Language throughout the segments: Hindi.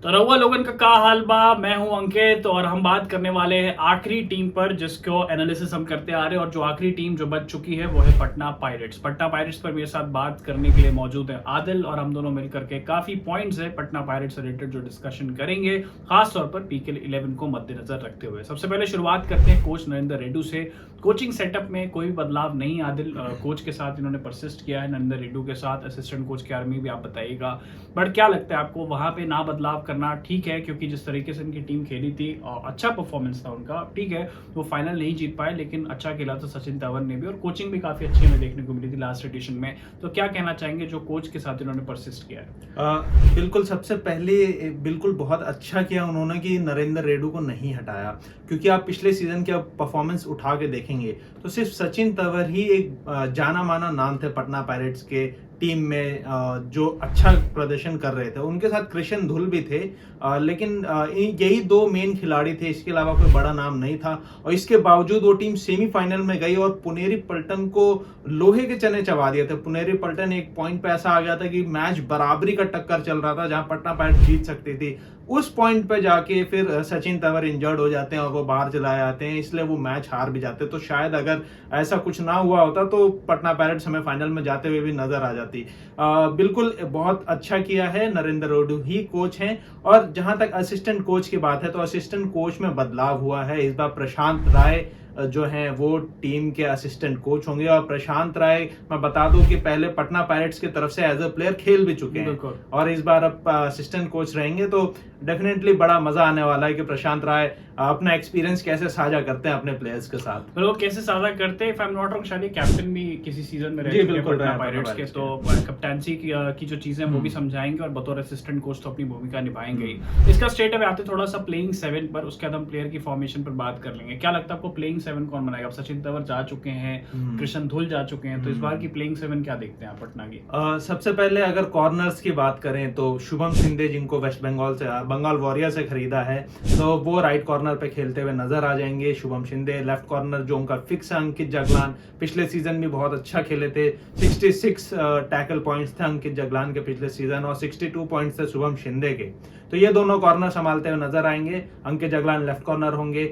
तो रउआ लोगन का हाल बा। मैं हूं अंकित और हम बात करने वाले हैं आखिरी टीम पर जिसको एनालिसिस हम करते आ रहे हैं, और जो आखिरी टीम जो बच चुकी है वो है पटना पायरेट्स। पटना पायरेट्स पर मेरे साथ बात करने के लिए मौजूद है आदिल, और हम दोनों मिलकर के काफी पॉइंट्स है पटना पायरेट्स से रिलेटेड जो डिस्कशन करेंगे, खासतौर पर पीके 11 को मद्देनजर रखते हुए। सबसे पहले शुरुआत करते हैं कोच नरेंद्र रेड्डू से। कोचिंग सेटअप में कोई बदलाव नहीं आदिल, कोच के साथ इन्होंने परसिस्ट किया है, नरेंद्र रेड्डू के साथ। असिस्टेंट कोच के आर्मी भी आप बताइएगा, बट क्या लगता है आपको वहां पे ना बदलाव करना ठीक है? क्योंकि जिस तरीके से इनकी टीम खेली थी और अच्छा परफॉर्मेंस था उनका, ठीक है वो फाइनल नहीं जीत पाए लेकिन अच्छा खेला था सचिन तंवर ने भी, और कोचिंग भी काफी अच्छी हमें देखने को मिली थी लास्ट एडिशन में। तो क्या कहना चाहेंगे जो कोच के साथ इन्होंने परसिस्ट किया है? बिल्कुल, सबसे पहले बिल्कुल बहुत अच्छा किया उन्होंने कि नरेंद्र रेड्डू को नहीं हटाया, क्योंकि आप पिछले सीजन के परफॉर्मेंस उठा के देखेंगे तो सिर्फ सचिन तंवर ही एक जाना माना नाम थे पटना पायरेट्स के टीम में, जो अच्छा प्रदर्शन कर रहे थे। उनके साथ कृष्ण धुल भी थे, लेकिन यही दो मेन खिलाड़ी थे, इसके अलावा कोई बड़ा नाम नहीं था। और इसके बावजूद वो टीम सेमीफाइनल में गई और पुनेरी पल्टन को लोहे के चने चबा दिए थे। पुनेरी पल्टन एक पॉइंट पे ऐसा आ गया था कि मैच बराबरी का टक्कर चल रहा था, जहां पटना पायरेट्स जीत सकती थी। उस पॉइंट पे जाके फिर सचिन तंवर इंजर्ड हो जाते हैं और वो बाहर चलाए जाते हैं, इसलिए वो मैच हार भी जाते। तो शायद अगर ऐसा कुछ ना हुआ होता तो पटना पायरेट्स हमें फाइनल में जाते हुए भी नजर आ जाती। बिल्कुल बहुत अच्छा किया है, नरेंद्र रेड्डू ही कोच हैं। और जहां तक असिस्टेंट कोच की बात है तो असिस्टेंट कोच में बदलाव हुआ है। इस बार प्रशांत राय जो हैं वो टीम के असिस्टेंट कोच होंगे। और प्रशांत राय, मैं बता दूं कि पहले पटना पायरेट्स की तरफ से एज अ प्लेयर खेल भी चुके हैं, और इस बार अब असिस्टेंट कोच रहेंगे। तो डेफिनेटली बड़ा मजा आने वाला है कि प्रशांत राय अपना एक्सपीरियंस कैसे साझा करते हैं अपने प्लेयर्स के साथ। पर वो कैसे साझा करते हैं, if I am not wrong शायद कैप्टन भी किसी सीजन में रह चुके हैं पटना पायरेट्स के, तो कप्तानसी की जो चीजें वो भी समझाएंगे और बतौर असिस्टेंट कोच तो अपनी भूमिका निभाएंगे। इसका स्टेट अप आते थोड़ा सा प्लेइंग 7 पर, उसके बाद हम प्लेयर की फॉर्मेशन पर बात कर लेंगे। क्या लगता है आपको प्लेइंग 7 कौन बनाएगा? सचिन तंवर जा चुके हैं, कृष्ण धुल जा चुके हैं, तो इस बार की प्लेइंग 7 क्या देखते हैं आप पटना की? सबसे पहले अगर कॉर्नर्स की बात करें तो शुभम शिंदे, जिनको वेस्ट बंगाल से बंगाल वॉरियर से खरीदा है, तो वो राइट कॉर्नर पे खेलते हुए नजर आ जाएंगे। शुभम शिंदे। लेफ्ट कॉर्नर जो उनका फिक्स है अंकित जगलान, पिछले सीजन भी बहुत अच्छा खेले थे। 66 टैकल पॉइंट्स थे अंकित जगलान के पिछले सीजन, और 62 पॉइंट्स थे शुभम शिंदे के। तो ये दोनों कॉर्नर संभालते हुए नजर आएंगे। अंकित जगलान लेफ्ट कॉर्नर होंगे।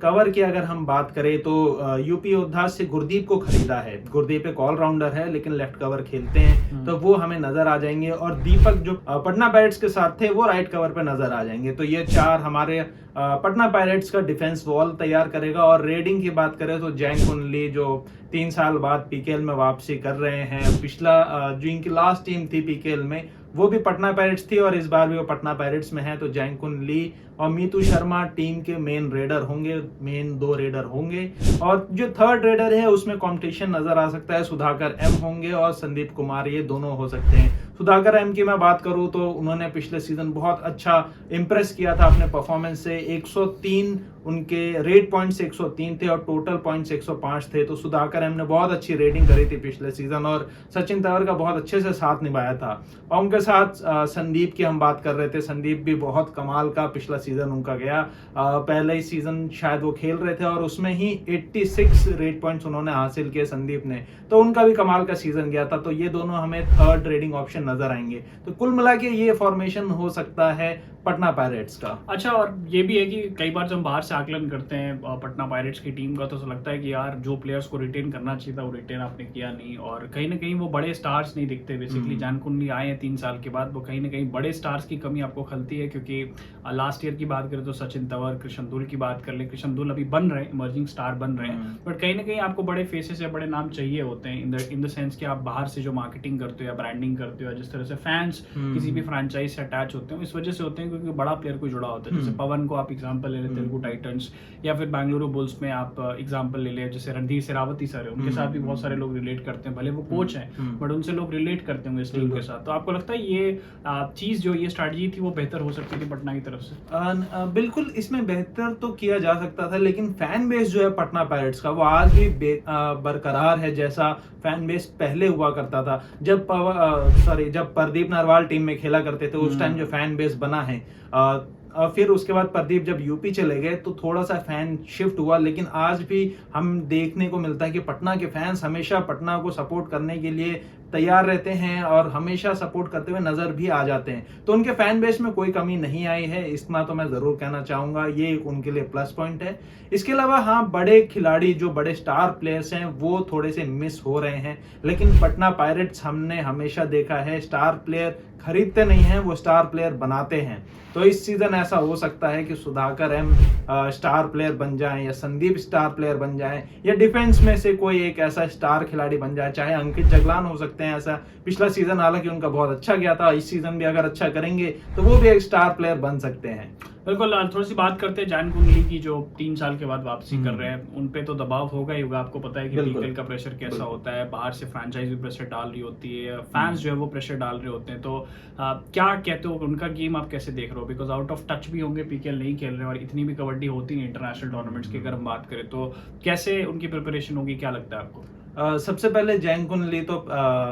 कवर की अगर हम बात करें तो यूपी योद्धा से गुरदीप को खरीदा है। गुरदीप एक ऑलराउंडर है लेकिन लेफ्ट कवर खेलते हैं, तो वो हमें नजर आ जाएंगे। और दीपक जो पटना पायरेट्स के साथ थे वो राइट कवर पे नजर आ जाएंगे। तो ये चार हमारे पटना पायरेट्स का डिफेंस वॉल तैयार करेगा। और रेडिंग की बात करें तो जैंग कुनली जो 3 साल बाद पीकेएल में वापसी कर रहे हैं, पिछला जो इनकी लास्ट टीम थी पीकेएल में वो भी पटना पायरेट्स थी और इस बार भी वो पटना पायरेट्स में है। तो जैंग कुनली और मीतू शर्मा टीम के मेन रेडर होंगे, मेन 2 रेडर होंगे। और जो थर्ड रेडर है उसमें कंपटीशन नजर आ सकता है, सुधाकर एम होंगे और संदीप कुमार, ये दोनों हो सकते हैं। सुधाकर एम की मैं बात करूं तो उन्होंने पिछले सीजन बहुत अच्छा इंप्रेस किया था अपने परफॉर्मेंस से। 103 उनके रेट पॉइंट्स 103 थे और टोटल पॉइंट्स 105 थे। तो सुधाकर एम ने बहुत अच्छी रेटिंग करी थी पिछले सीजन और सचिन तंवर का बहुत अच्छे से साथ निभाया था। और उनके साथ संदीप की हम बात कर रहे थे, संदीप भी बहुत कमाल का पिछला सीजन उनका गया। पहले ही सीजन शायद वो खेल रहे थे और उसमें ही 86 रेट पॉइंट्स उन्होंने हासिल किए संदीप ने, तो उनका भी कमाल का सीजन गया था। तो ये दोनों हमें थर्ड रेटिंग ऑप्शन नजर आएंगे। तो कुल मिला के ये फॉर्मेशन हो सकता है पटना पायरेट्स का। अच्छा, और ये भी है कि कई बार जब हम बाहर से आकलन करते हैं पटना पायरेट्स की टीम का, तो लगता है कि यार जो प्लेयर्स को रिटेन करना चाहिए था वो रिटेन आपने किया नहीं, और कहीं ना कहीं वो बड़े स्टार्स नहीं दिखते। बेसिकली जैन कुनली आए हैं 3 साल के बाद, वो कहीं ना कहीं बड़े स्टार्स की कमी आपको खलती है। क्योंकि लास्ट ईयर की बात करें तो सचिन तंवर, कृष्ण धुल की बात कर ले, कृष्ण धुल अभी बन रहे हैं, इमर्जिंग स्टार बन रहे हैं, बट कहीं ना कहीं आपको बड़े फेसेस या बड़े नाम चाहिए होते हैं इन द सेंस कि आप बाहर से जो मार्केटिंग करते हो या ब्रांडिंग करते हो, जिस तरह से फैंस किसी भी फ्रेंचाइज से अटैच होते हैं, इस वजह से होते हैं क्योंकि बड़ा प्लेयर को जुड़ा होता है। जैसे पवन को आप एग्जांपल ले लें तेलुगु टाइटंस, या फिर बेंगलुरु बुल्स में आप एग्जांपल ले लें जैसे रणधीर शेरावती सर है, उनके साथ भी बहुत सारे लोग रिलेट करते हैं, भले वो कोच हैं बट उनसे लोग रिलेट करते होंगे इस टीम के साथ। तो आपको लगता है ये चीज जो ये स्ट्रेटजी थी वो बेहतर हो सकती थी पटना की तरफ से? बिल्कुल, इसमें बेहतर तो किया जा सकता था, लेकिन फैन बेस जो है पटना पायरेट्स का वो आज भी बरकरार है जैसा फैन बेस पहले हुआ करता था। जब प्रदीप नरवाल टीम में खेला करते थे उस टाइम जो फैन बेस बना है, फिर उसके बाद प्रदीप जब यूपी चले गए तो थोड़ा सा फैन शिफ्ट हुआ, लेकिन आज भी हम देखने को मिलता है कि पटना के फैंस हमेशा पटना को सपोर्ट करने के लिए तैयार रहते हैं और हमेशा सपोर्ट करते हुए नजर भी आ जाते हैं। तो उनके फैन बेस में कोई कमी नहीं आई है, इतना तो मैं जरूर कहना चाहूंगा, ये उनके लिए प्लस पॉइंट है। इसके अलावा हाँ, बड़े खिलाड़ी जो बड़े स्टार प्लेयर्स हैं वो थोड़े से मिस हो रहे हैं, लेकिन पटना पायरेट्स हमने हमेशा देखा है स्टार प्लेयर खरीदते नहीं हैं, वो स्टार प्लेयर बनाते हैं। तो इस सीजन ऐसा हो सकता है कि सुधाकर एम स्टार प्लेयर बन जाएं या संदीप स्टार प्लेयर बन जाएं या डिफेंस में से कोई एक ऐसा स्टार खिलाड़ी बन जाए, चाहे अंकित जगलान हो सकते हैं। ऐसा पिछला सीजन हालांकि उनका बहुत अच्छा गया था, इस सीजन भी अगर अच्छा करेंगे तो वो भी एक स्टार प्लेयर बन सकते हैं। बिल्कुल। थोड़ी सी बात करते हैं जैन कुंडली की, जो 3 साल के बाद वापसी कर रहे हैं। उन पे तो दबाव होगा ही होगा, आपको पता है कि पीकेएल का प्रेशर कैसा होता है, बाहर से फ्रेंचाइज भी प्रेशर डाल रही होती है, फैंस जो है वो प्रेशर डाल रहे होते हैं। तो क्या कहते हो, उनका गेम आप कैसे देख रहे हो? बिकॉज आउट ऑफ टच भी होंगे, पीकेएल नहीं खेल रहे और इतनी भी कबड्डी होती है इंटरनेशनल टूर्नामेंट्स की अगर हम बात करें, तो कैसे उनकी प्रिपरेशन होगी, क्या लगता है आपको? सबसे पहले जैन कुंडली तो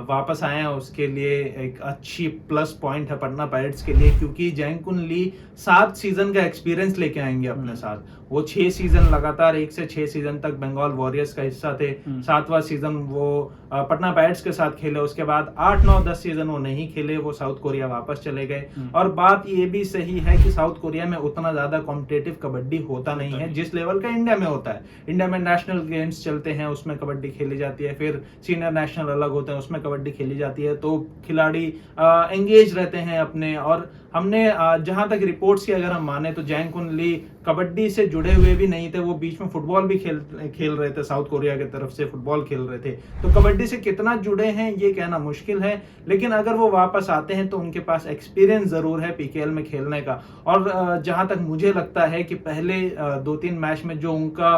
वापस आए हैं, उसके लिए एक अच्छी प्लस पॉइंट है पटना पायरेट्स के लिए, क्योंकि जैन कुंडली 7 सीजन का एक्सपीरियंस लेके आएंगे अपने साथ। वो 6 सीजन लगातार 1 से 6 सीजन तक बंगाल वॉरियर्स का हिस्सा थे। 7वां सीजन वो पटना पायरेट्स के साथ खेले, उसके बाद 8, 9, 10 सीजन वो नहीं खेले, वो साउथ कोरिया वापस चले गए। और बात ये भी सही है कि साउथ कोरिया में उतना ज्यादा कॉम्पिटेटिव कबड्डी होता नहीं है जिस लेवल का इंडिया में होता है। इंडिया में नेशनल गेम्स चलते हैं, उसमें कबड्डी खेली जाती है, फिर सीनियर नेशनल अलग होते हैं, उसमें कबड्डी खेली जाती है, तो खिलाड़ी एंगेज रहते हैं अपने। और हमने जहां तक रिपोर्ट्स की अगर हम माने तो जैन कुंडली कबड्डी से जुड़े हुए भी नहीं थे, वो बीच में फुटबॉल भी खेल रहे थे, साउथ कोरिया की तरफ से फुटबॉल खेल रहे थे। तो कबड्डी से कितना जुड़े हैं ये कहना मुश्किल है, लेकिन अगर वो वापस आते हैं तो उनके पास एक्सपीरियंस जरूर है पीकेएल में खेलने का। और जहां तक मुझे लगता है कि पहले 2-3 मैच में जो उनका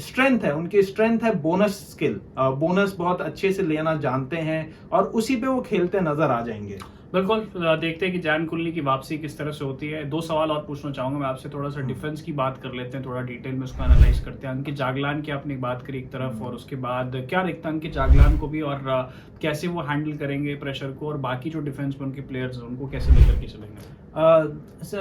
स्ट्रेंथ है, उनकी स्ट्रेंथ है बोनस स्किल, बोनस बहुत अच्छे से लेना जानते हैं और उसी पे वो खेलते नजर आ जाएंगे। बिल्कुल। देखते हैं कि जैन कुंडली की वापसी किस तरह से होती है। 2 सवाल और पूछना चाहूंगा मैं आपसे, थोड़ा सा डिफेंस की बात कर लेते हैं, थोड़ा डिटेल में उसको एनालाइज करते हैं। अंकित जागलान की आपने बात करी एक तरफ, और उसके बाद क्या दिखता है अंकित जागलान को भी, और कैसे वो हैंडल करेंगे प्रेशर को, और बाकी जो डिफेंस में उनके प्लेयर्स हैं उनको कैसे लेकर के चलेंगे?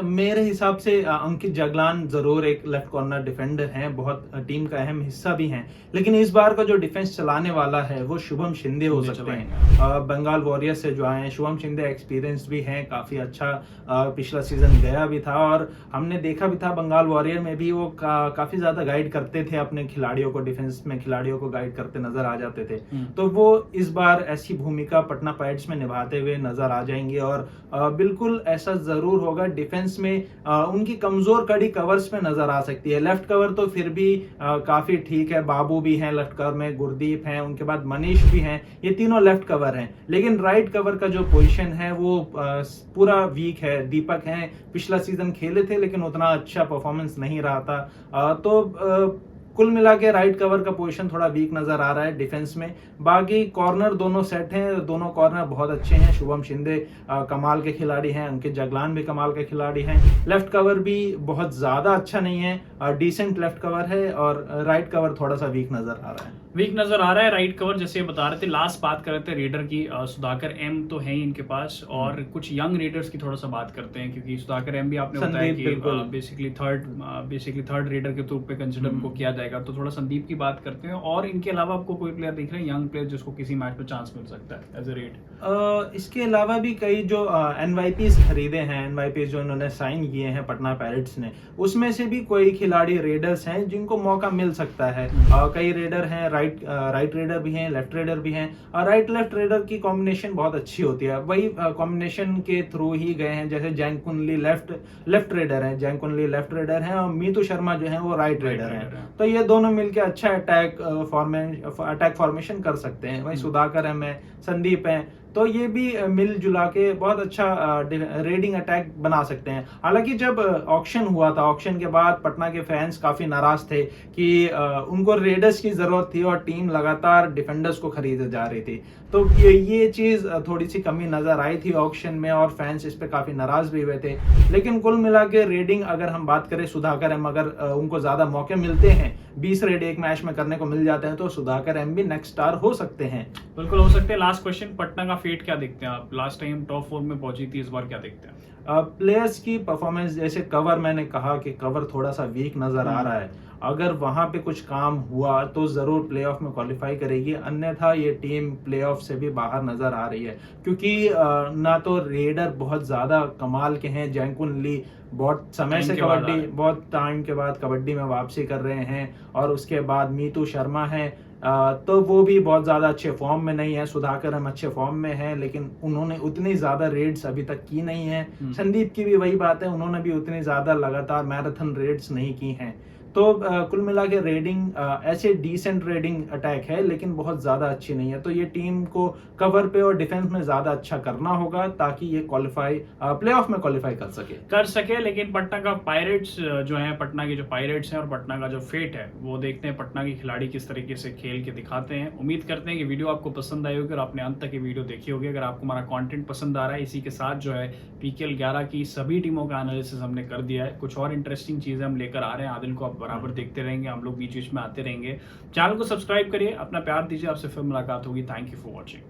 मेरे हिसाब से अंकित जागलान जरूर एक लेफ्ट कॉर्नर डिफेंडर हैं, बहुत टीम का अहम हिस्सा भी हैं, लेकिन इस बार का जो डिफेंस चलाने वाला है वो शुभम शिंदे हो सकते हैं। बंगाल वॉरियर्स से जो आए हैं, शुभम शिंदे एक्सपीरियंस भी हैं, काफी अच्छा पिछला सीजन गया भी था, और हमने देखा भी था बंगाल वॉरियर में भी वो काफी ज्यादा गाइड करते थे अपने खिलाड़ियों को, डिफेंस में खिलाड़ियों को गाइड करते नजर आ जाते थे। तो वो इस बार ऐसी भूमिका पटना पायरेट्स में निभाते हुए नजर आ जाएंगे, और बिल्कुल ऐसा जरूर होगा। डिफेंस में उनकी कमजोर कड़ी कवर्स में नजर आ सकती है। लेफ्ट कवर तो फिर भी काफी ठीक है, बाबू भी हैं लेफ्ट कवर में, गुरदीप हैं, उनके बाद मनीष भी हैं, ये तीनों लेफ्ट कवर हैं। लेकिन राइट कवर का जो पोजीशन है वो पूरा वीक है। दीपक हैं, पिछला सीजन खेले थे लेकिन उतना अच्छा परफॉर्मेंस नहीं रहा था। तो कुल मिला के राइट कवर का पोजीशन थोड़ा वीक नजर आ रहा है डिफेंस में। बाकी कॉर्नर दोनों सेट हैं, दोनों कॉर्नर बहुत अच्छे हैं। शुभम शिंदे कमाल के खिलाड़ी हैं, अंकित जगलान भी कमाल के खिलाड़ी हैं। लेफ्ट कवर भी बहुत ज्यादा अच्छा नहीं है, डिसेंट लेफ्ट कवर है, और राइट कवर थोड़ा सा वीक नजर आ रहा है। वीक नजर आ रहा है राइट कवर, जैसे बता रहे थे। लास्ट बात कर रहे थे रेडर की, सुधाकर एम तो है ही इनके पास, और कुछ यंग रेडर्स की थोड़ा सा बात करते हैं, क्योंकि सुधाकर एम भी आपने बताया कि बेसिकली थर्ड रेडर के तौर पे कंसिडर उनको किया जाएगा। तो थोड़ा संदीप की बात करते हैं, और इनके अलावा आपको कोई प्लेयर दिख रहे हैं यंग प्लेयर जिसको किसी मैच में चांस मिल सकता है एज ए रेड? इसके अलावा भी कई जो एनवाईपीज खरीदे हैं, एनवाईपीज जो इन्होंने साइन किए हैं पटना पायरेट्स ने, उसमें से भी कोई खिलाड़ी रेडर्स हैं जिनको मौका मिल सकता है। कई रेडर हैं, राइट रेडर भी हैं, लेफ्ट रेडर भी हैं, और राइट लेफ्ट रेडर की कॉम्बिनेशन बहुत अच्छी होती है। वही कॉम्बिनेशन के थ्रू ही गए हैं, जैसे जैन कुंडली लेफ्ट रेडर हैं, जैन कुंडली लेफ्ट रेडर हैं, और मीतू शर्मा जो है वो राइट रेडर हैं। तो ये दोनों मिलकर अच्छा अटैक फॉर्मेशन कर सकते हैं। वही सुधाकर है, संदीप है, तो ये भी मिलजुला के बहुत अच्छा रेडिंग अटैक बना सकते हैं। हालांकि जब ऑक्शन हुआ था, ऑक्शन के बाद पटना के फैंस काफी नाराज थे कि उनको रेडर्स की जरूरत थी और टीम लगातार डिफेंडर्स को खरीदे जा रही थी। तो ये चीज थोड़ी सी कमी नजर आई थी ऑक्शन में, और फैंस इस पे काफी नाराज भी हुए थे। लेकिन कुल मिला के रेडिंग अगर हम बात करें, सुधाकर एम अगर उनको ज्यादा मौके मिलते हैं, 20 रेड एक मैच में करने को मिल जाते हैं, तो सुधाकर एम भी नेक्स्ट स्टार हो सकते हैं। बिल्कुल हो सकते हैं। लास्ट क्वेश्चन, पटना का फेट क्या देखते हैं आप? लास्ट टाइम टॉप 4 में पहुंची थी, इस बार क्या देखते हैं? प्लेयर्स की परफॉर्मेंस, जैसे कवर, मैंने कहा कि कवर थोड़ा सा वीक नजर आ रहा है। अगर वहां पे कुछ काम हुआ तो जरूर प्लेऑफ में क्वालिफाई करेगी, अन्यथा ये टीम प्लेऑफ से भी बाहर नजर आ रही है। क्योंकि ना तो रेडर बहुत ज्यादा कमाल के हैं, जैंकुन ली बहुत समय से कबड्डी, बहुत टाइम के बाद कबड्डी में वापसी कर रहे हैं, और उसके बाद मीतू शर्मा है, तो वो भी बहुत ज्यादा अच्छे फॉर्म में नहीं है। सुधाकर हम अच्छे फॉर्म में हैं, लेकिन उन्होंने उतनी ज्यादा रेड्स अभी तक की नहीं है। संदीप की भी वही बात है, उन्होंने भी उतनी ज्यादा लगातार मैराथन रेड्स नहीं की हैं। तो कुल मिला के रेडिंग ऐसे डिसेंट रेडिंग अटैक है, लेकिन बहुत ज्यादा अच्छी नहीं है। तो ये टीम को कवर पे और डिफेंस में ज्यादा अच्छा करना होगा ताकि ये क्वालिफाई प्लेऑफ में क्वालिफाई कर सके। लेकिन पटना का पायरेट्स जो है, पटना के जो पायरेट्स हैं और पटना का जो फेट है, वो देखते हैं पटना के खिलाड़ी किस तरीके से खेल के दिखाते हैं। उम्मीद करते हैं कि वीडियो आपको पसंद आई होगी और आपने अंत तक ये वीडियो देखी होगी। अगर आपको हमारा कंटेंट पसंद आ रहा है, इसी के साथ जो है PKL 11 की सभी टीमों का एनालिसिस हमने कर दिया है। कुछ और इंटरेस्टिंग चीजें हम लेकर आ रहे हैं, आदिल को आप बराबर देखते रहेंगे, हम लोग बीच बीच में आते रहेंगे। चैनल को सब्सक्राइब करिए, अपना प्यार दीजिए। आपसे फिर मुलाकात होगी। Thank you for watching.